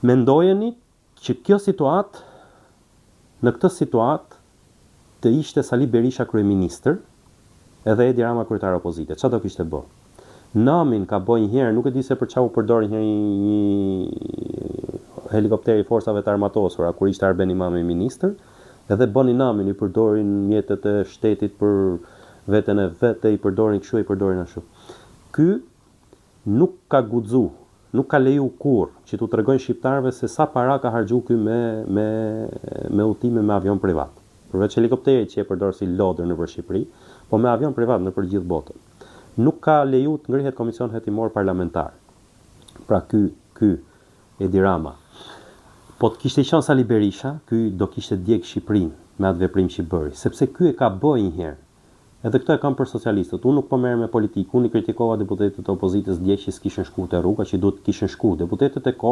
Mendojeni që në këtë situatë të ishte Sali Berisha kryeministër edhe Edi Rama kryetar opozite, çfarë do kishte bë? Namin ka bërë një herë, nuk e di se për çfarë u përdori një helikopter i forcave të armatosura kur ishte Arben Imami ministër, edhe bëni namin, i përdorin mjetet e shtetit për veten e vetë, i përdorin kështu, i përdorin ashtu. Ky nuk ka guxu, nuk ka leju kurrë që t'u tregojnë shqiptarëve se sa para ka harxhu ky me udhime me avion privat. Përveç helikopterit që e përdor si lodër nëpër Shqipëri, po me avion privat nëpër gjithë botën. Nuk ka leju të ngrihet komision hetimor parlamentar. Pra ky Edi Rama. Po të kishte qenë Sali Berisha, ky do kishte djeg Shqipërinë me atë veprim që bëri, sepse ky e ka bërë një herë. Edhe këto e kam për socialistët. Unë nuk po merrem me politikë, unë i kritikova deputetët e opozitës dje që s'kishin shkuar te rruga, që duhet kishin shkuar. Deputetët e